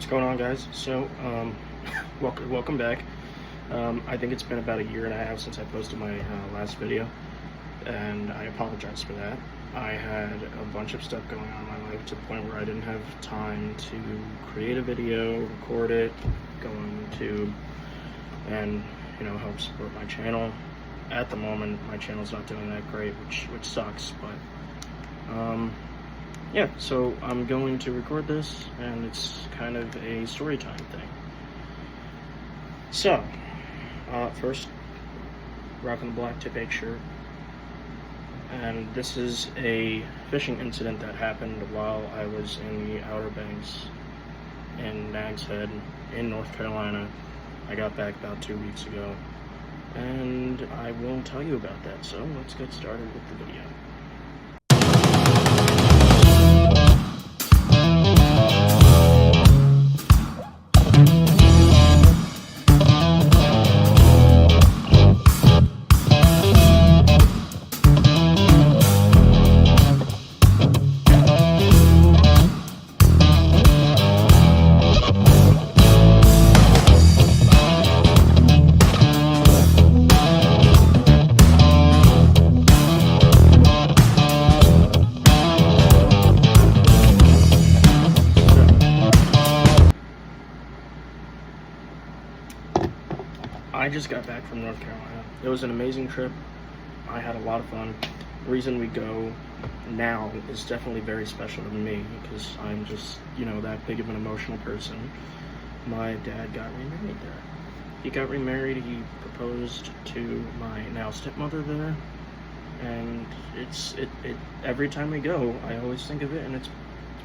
What's going on, guys? So, welcome back. I think it's been about a year and a half since I posted my last video, and I apologize for that. I had a bunch of stuff going on in my life to the point where I didn't have time to create a video, record it, go on YouTube, and help support my channel. At the moment, my channel's not doing that great, which sucks, but yeah, so I'm going to record this, and it's kind of a story time thing. So, first, rocking the black tip 8 shirt, and this is a fishing incident that happened while I was in the Outer Banks in Nags Head in North Carolina. I got back about 2 weeks ago, and I will tell you about that, so let's get started with the video. I just got back from North Carolina. It was an amazing trip. I had a lot of fun. The reason we go now is definitely very special to me because I'm just, that big of an emotional person. My dad got remarried there. He got remarried, he proposed to my now stepmother there, and it every time we go, I always think of it, and it's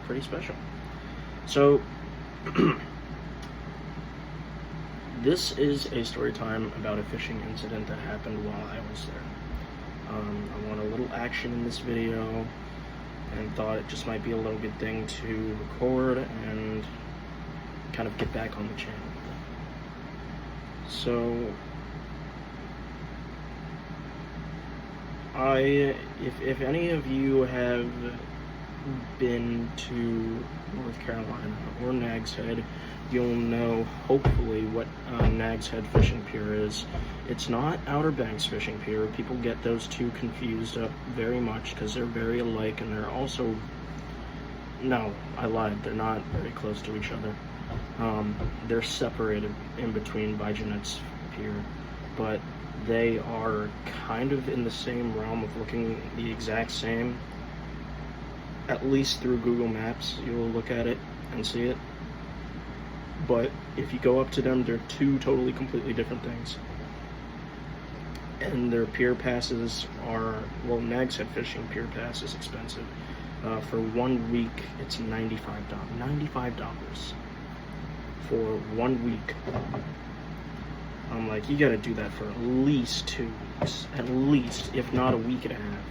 pretty special. So, this is a story time about a fishing incident that happened while I was there. I want a little action in this video and thought it just might be a little good thing to record and kind of get back on the channel. So, if any of you have been to North Carolina or Nags Head, you'll know hopefully what Nags Head Fishing Pier is. It's not Outer Banks Fishing Pier. People get those two confused up very much because they're very alike, and they're also, no, I lied, they're not very close to each other. They're separated in between by Jeanette's Pier, but they are kind of in the same realm of looking the exact same. At least through Google Maps, you will look at it and see it. But if you go up to them, they're two totally, completely different things. And their pier passes are, well, Nags Head Fishing Pier Pass is expensive. For 1 week, it's $95. $95 for 1 week. I'm like, you gotta do that for at least 2 weeks. At least, if not a week and a half.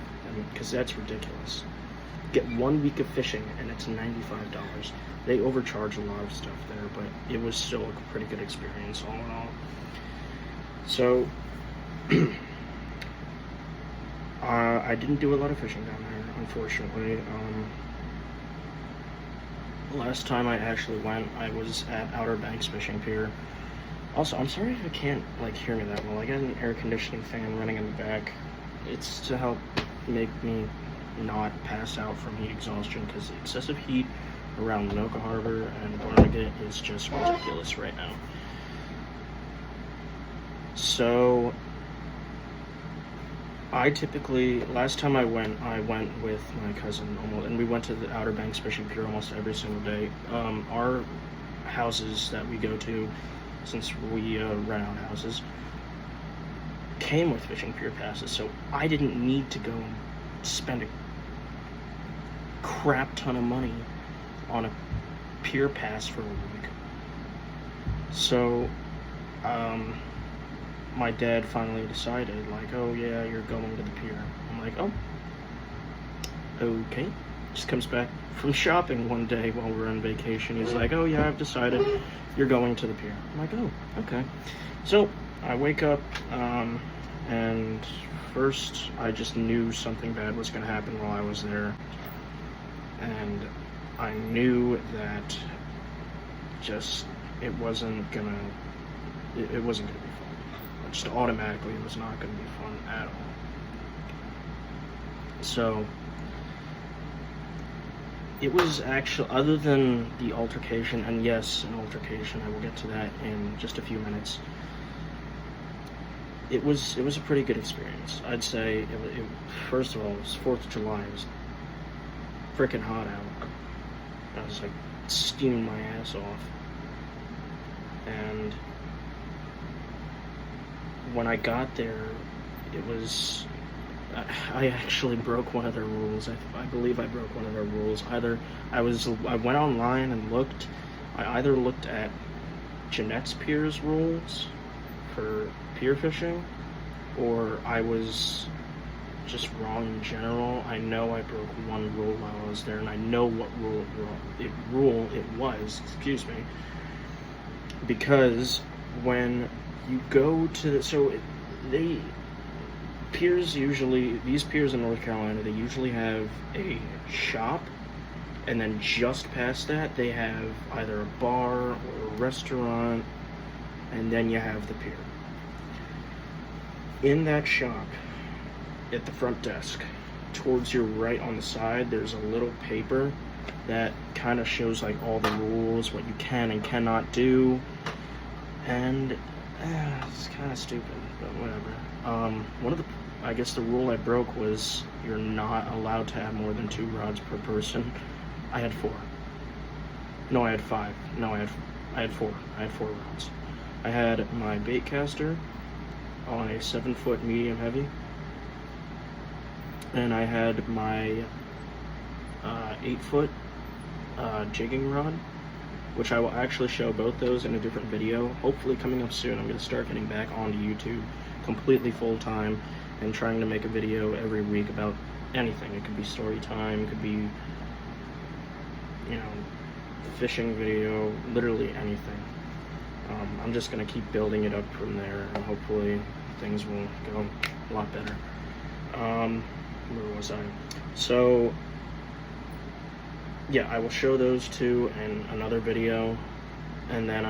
Because that's ridiculous. Get 1 week of fishing and it's $95. They overcharge a lot of stuff there, but it was still a pretty good experience all in all. So I didn't do a lot of fishing down there, unfortunately. Last time I actually went, I was at Outer Banks Fishing Pier. Also, I'm sorry if you can't hear me that well. I got an air conditioning fan running in the back. It's to help make me not pass out from heat exhaustion, because the excessive heat around Lenoka Harbor and Barnegat is just ridiculous right now. So I typically, last time I went with my cousin, and we went to the Outer Banks Fishing Pier almost every single day. Our houses that we go to, since we rent out houses, came with fishing pier passes, so I didn't need to go and spend a crap ton of money on a pier pass for a week. So my dad finally decided, oh yeah, you're going to the pier. I'm like, oh, okay. Just comes back from shopping one day while we're on vacation. He's like, oh yeah, I've decided you're going to the pier. I'm like, oh, okay. So I wake up, and first I just knew something bad was going to happen while I was there. And I knew that it wasn't gonna be fun. Just automatically, it was not gonna be fun at all. So it was actually, other than the altercation, and yes, an altercation, I will get to that in just a few minutes. It was a pretty good experience. I'd say first of all, it was 4th of July. It was freaking hot out. I was like steaming my ass off. And when I got there, it was, I actually broke one of their rules. I believe I broke one of their rules. I went online and looked. I either looked at Jeanette's Pier's rules for pier fishing, or I was just wrong in general. I know I broke one rule while I was there, and I know what rule it was. Excuse me. Because when you go to these piers in North Carolina, they usually have a shop, and then just past that they have either a bar or a restaurant, and then you have the pier. In that shop, at the front desk, towards your right on the side, there's a little paper that kind of shows like all the rules, what you can and cannot do, and it's kind of stupid, but whatever. I guess the rule I broke was you're not allowed to have more than 2 rods per person. I had 4. No, I had 5. No, I had 4. I had 4 rods. I had my bait caster on a 7-foot medium heavy, and I had my 8-foot jigging rod, which I will actually show both those in a different video, hopefully coming up soon. I'm going to start getting back onto YouTube completely full time and trying to make a video every week about anything. It could be story time, it could be, fishing video, literally anything. I'm just going to keep building it up from there, and hopefully things will go a lot better. Where was I? So yeah, I will show those two in another video, and then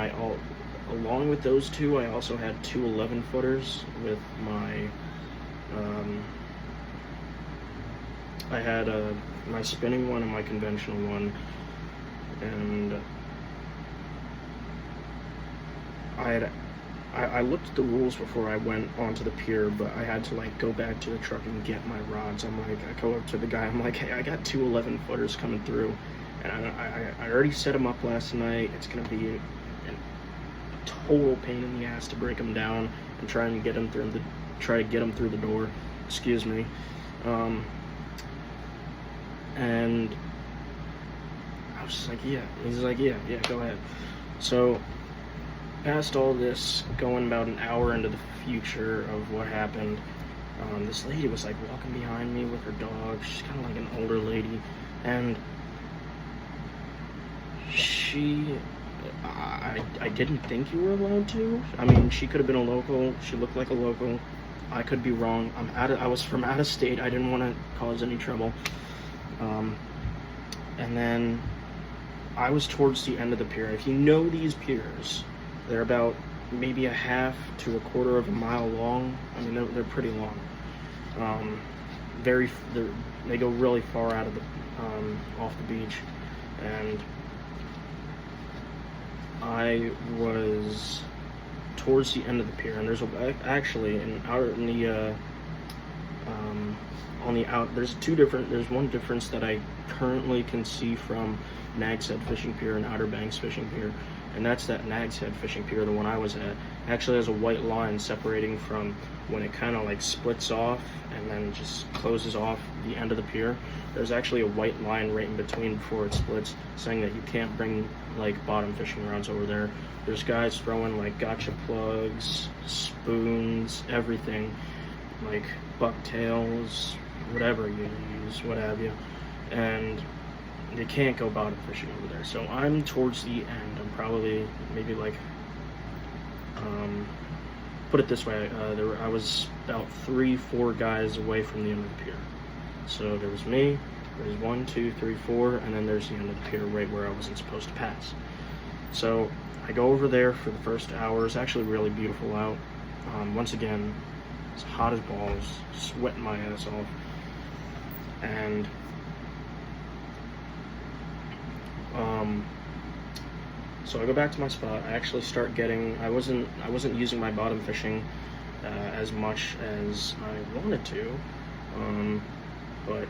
along with those two, I also had 2 11-footers with my I had my spinning one and my conventional one, and I looked at the rules before I went onto the pier, but I had to go back to the truck and get my rods. I go up to the guy, I'm like, hey, I got 2 11-footers coming through, and I already set them up last night. It's gonna be a total pain in the ass to break them down and try to get them through the door. Excuse me. And I was just like, yeah. He's like, yeah, go ahead. So past all this, going about an hour into the future of what happened, this lady was walking behind me with her dog. She's kind of like an older lady, and I didn't think you were allowed to. I mean, she could have been a local. She looked like a local. I could be wrong. I was from out of state. I didn't want to cause any trouble. And then I was towards the end of the pier. If you know these piers, they're about maybe a half to a quarter of a mile long. I mean, they're pretty long. They go really far out of the off the beach, and I was towards the end of the pier, and there's there's one difference that I currently can see from Nags Head Fishing Pier and Outer Banks Fishing Pier, and that's that Nags Head Fishing Pier, the one I was at, actually has a white line separating from when it kind of splits off and then just closes off the end of the pier. There's actually a white line right in between before it splits, saying that you can't bring bottom fishing rods over there. There's guys throwing gotcha plugs, spoons, everything, bucktails, whatever you use, what have you, and you can't go bottom fishing over there. So I'm towards the end. I'm probably maybe put it this way, I was about 3-4 guys away from the end of the pier. So there was me, there's 1, 2, 3, 4, and then there's the end of the pier right where I wasn't supposed to pass. So I go over there for the first hour. It's actually really beautiful out. Once again, it's hot as balls, sweating my ass off. And so I go back to my spot. I actually start getting. I wasn't using my bottom fishing as much as I wanted to, but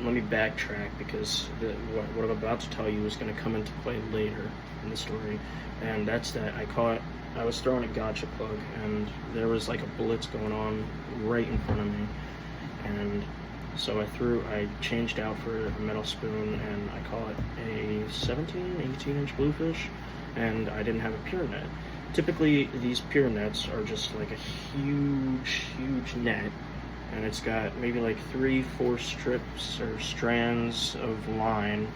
let me backtrack, because what I'm about to tell you is going to come into play later in the story, and that's that I was throwing a gotcha plug, and there was like a blitz going on right in front of me, and so I changed out for a metal spoon, and I caught a 17, 18-inch bluefish, and I didn't have a pier net. Typically, these pier nets are just like a huge net, and it's got maybe like 3-4 strips or strands of line,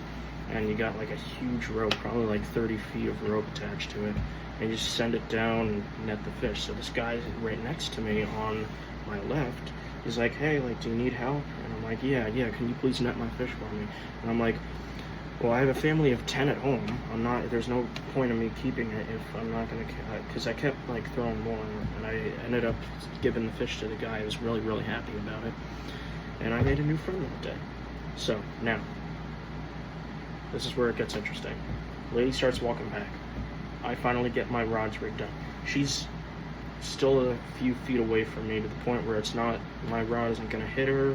and you got like a huge rope, probably like 30 feet of rope attached to it, and you just send it down and net the fish. So this guy right next to me on my left is like, hey, like, do you need help? And I'm like, yeah, can you please net my fish for me? And I'm like, well, I have a family of 10 at home. There's no point in me keeping it if I'm not gonna, because I kept like throwing more, and I ended up giving the fish to the guy. I was really happy about it, and I made a new friend that day. So now, this is where it gets interesting. Lady starts walking back. I finally get my rods rigged up. She's still a few feet away from me, to the point where my rod isn't gonna hit her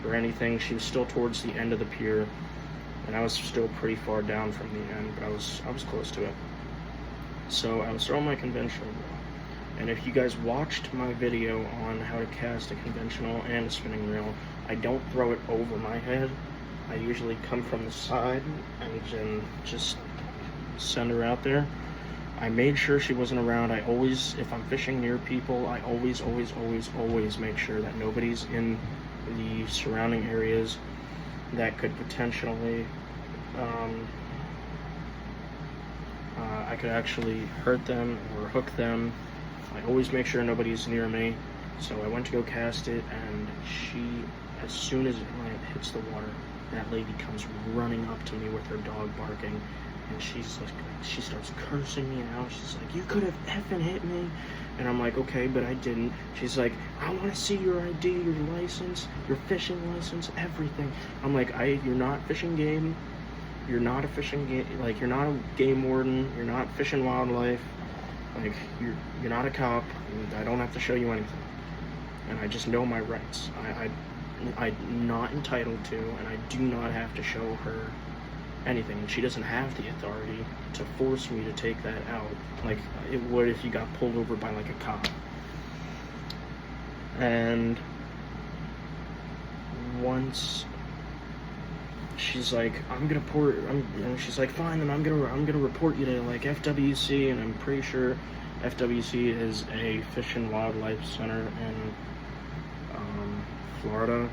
or anything. She was still towards the end of the pier, and I was still pretty far down from the end, but I was close to it. So I was throwing my conventional reel, and if you guys watched my video on how to cast a conventional and a spinning reel, I don't throw it over my head. I usually come from the side and then just send her out there. I made sure she wasn't around. I always, if I'm fishing near people, I always make sure that nobody's in the surrounding areas that could potentially, I could actually hurt them or hook them. I always make sure nobody's near me. So I went to go cast it, and as soon as it hits the water, that lady comes running up to me with her dog barking, and she starts cursing me out. She's like, you could have effing hit me. And I'm like, okay, but I didn't. She's like, I want to see your ID, your license, your fishing license, everything. I'm like, you're not fishing game. You're not a fishing game. Like, you're not a game warden. You're not fishing wildlife. Like, you're not a cop. I don't have to show you anything. And I just know my rights. I'm not entitled to, and I do not have to show her anything. And she doesn't have the authority to force me to take that out like it would if you got pulled over by like a cop. And once she's like, she's like, fine, then I'm gonna report you to like FWC, and I'm pretty sure FWC is a Fish and Wildlife Center in Florida.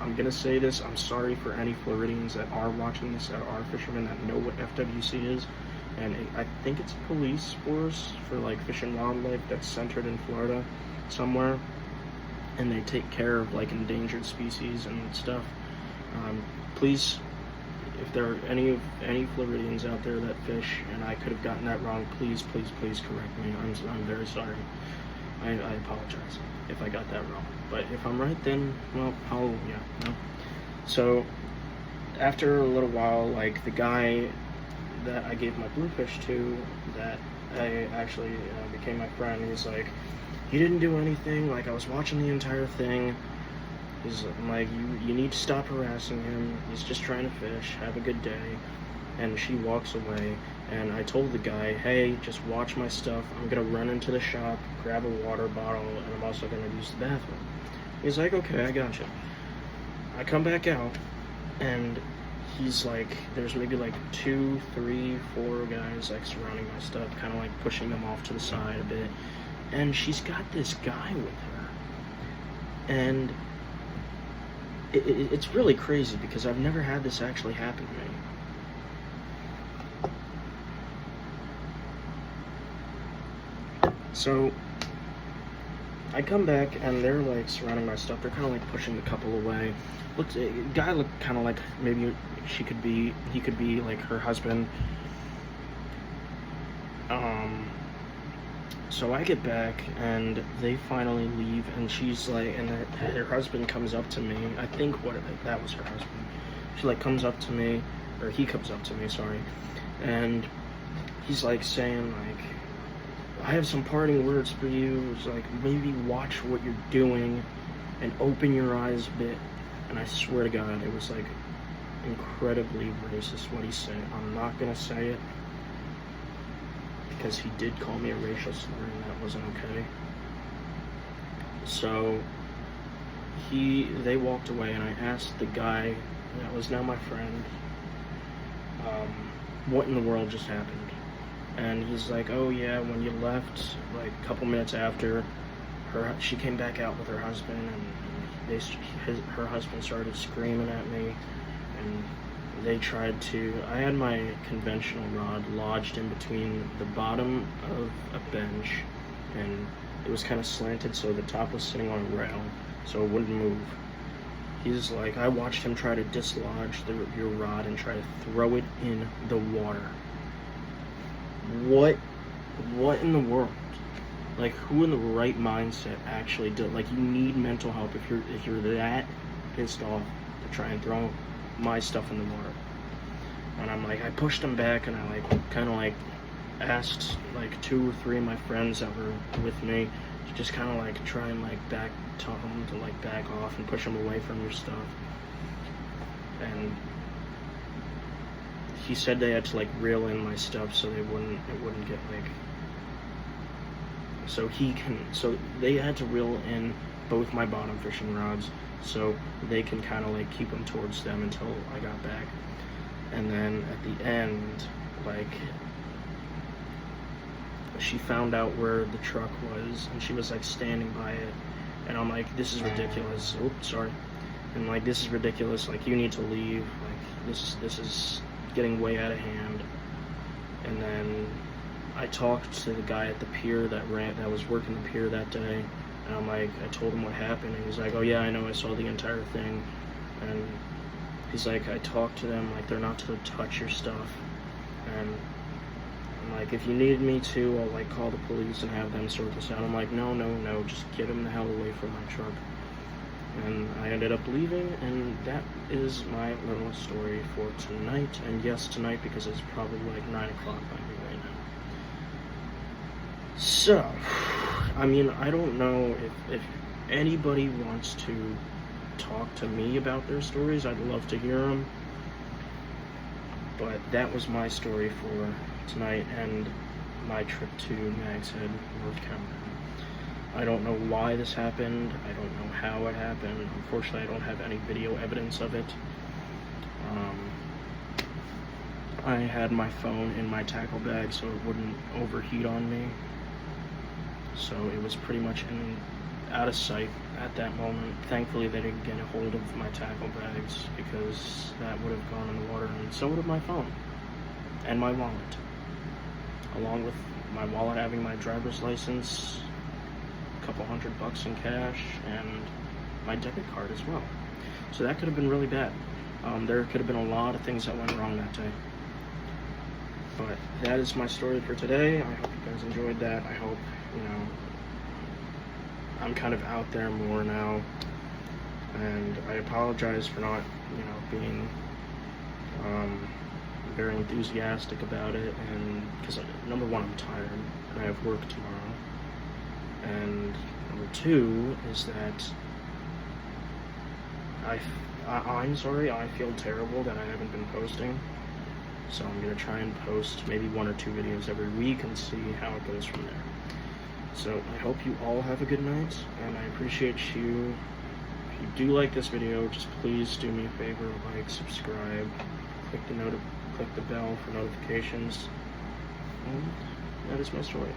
I'm gonna say this, I'm sorry for any Floridians that are watching this, that are fishermen, that know what FWC is, and I think it's a police force for like fish and wildlife that's centered in Florida somewhere, and they take care of like endangered species and stuff. Please, if there are any Floridians out there that fish and I could have gotten that wrong, please correct me. I'm very sorry. I apologize if I got that wrong. But if I'm right, then, well, hallelujah. No? So, after a little while, like, the guy that I gave my bluefish to, that I actually became my friend, he's like, he didn't do anything, like, I was watching the entire thing. I'm like, you need to stop harassing him. He's just trying to fish. Have a good day. And she walks away, and I told the guy, hey, just watch my stuff. I'm gonna run into the shop, grab a water bottle, and I'm also gonna use the bathroom. He's like, okay, I gotcha. I come back out, and he's like, there's maybe like 2, 3, 4 guys like surrounding my stuff, kind of like pushing them off to the side a bit. And she's got this guy with her, and it's really crazy because I've never had this actually happen to me. So I come back and they're like surrounding my stuff. They're kind of like pushing the couple away. Guy looked kind of like maybe he could be like her husband. So I get back and they finally leave, and she's like, and her husband comes up to me. I think that was her husband. She like comes up to me, or he comes up to me, sorry, and he's like saying like, I have some parting words for you. It's like, maybe watch what you're doing and open your eyes a bit. And I swear to God, it was like incredibly racist what he said. I'm not gonna say it because he did call me a racial slur and that wasn't okay. So they walked away, and I asked the guy that was now my friend, what in the world just happened? And he's like, oh yeah, when you left, like a couple minutes after, she came back out with her husband, and her husband started screaming at me, and they tried to, I had my conventional rod lodged in between the bottom of a bench, and it was kind of slanted, so the top was sitting on a rail, so it wouldn't move. He's like, I watched him try to dislodge your rod and try to throw it in the water. What in the world? Like, who in the right mindset actually did? Like, you need mental help if you're that pissed off to try and throw my stuff in the water. And I'm like, I pushed him back, and I like kind of like asked like 2 or 3 of my friends that were with me to just kind of like try and like tell him to like back off and push him away from your stuff. And he said they had to like reel in my stuff so it wouldn't get like, so they had to reel in both my bottom fishing rods so they can kind of like keep them towards them until I got back. And then at the end, like, she found out where the truck was, and she was like standing by it, and I'm like, this is ridiculous. Oops, sorry. And like, this is ridiculous, like, you need to leave, like, this is getting way out of hand. And then I talked to the guy at the pier that was working the pier that day, and I'm like, I told him what happened, and he's like, oh yeah, I know, I saw the entire thing. And he's like, I talked to them, like, they're not to touch your stuff. And I'm like, if you need me to, I'll like call the police and have them sort this out. I'm like, no, just get him the hell away from my truck. And I ended up leaving, and that is my little story for tonight. And yes, tonight, because it's probably like 9 o'clock by me right now. So, I mean, I don't know if anybody wants to talk to me about their stories. I'd love to hear them. But that was my story for tonight and my trip to Nags Head, North Carolina. I don't know why this happened. I don't know how it happened. Unfortunately, I don't have any video evidence of it. I had my phone in my tackle bag so it wouldn't overheat on me. So it was pretty much out of sight at that moment. Thankfully, they didn't get a hold of my tackle bags, because that would have gone in the water, and so would have my phone and my wallet, along with my wallet having my driver's license, a couple $100 in cash, and my debit card as well. So that could have been really bad. There could have been a lot of things that went wrong that day. But that is my story for today. I hope you guys enjoyed that. I hope, I'm kind of out there more now, and I apologize for not, being very enthusiastic about it, and because number one, I'm tired and I have work tomorrow, and number two is that I'm sorry, I feel terrible that I haven't been posting, so I'm going to try and post maybe 1 or 2 videos every week and see how it goes from there. So I hope you all have a good night, and I appreciate you. If you do like this video, just please do me a favor, like, subscribe, click the bell for notifications, and that is my story.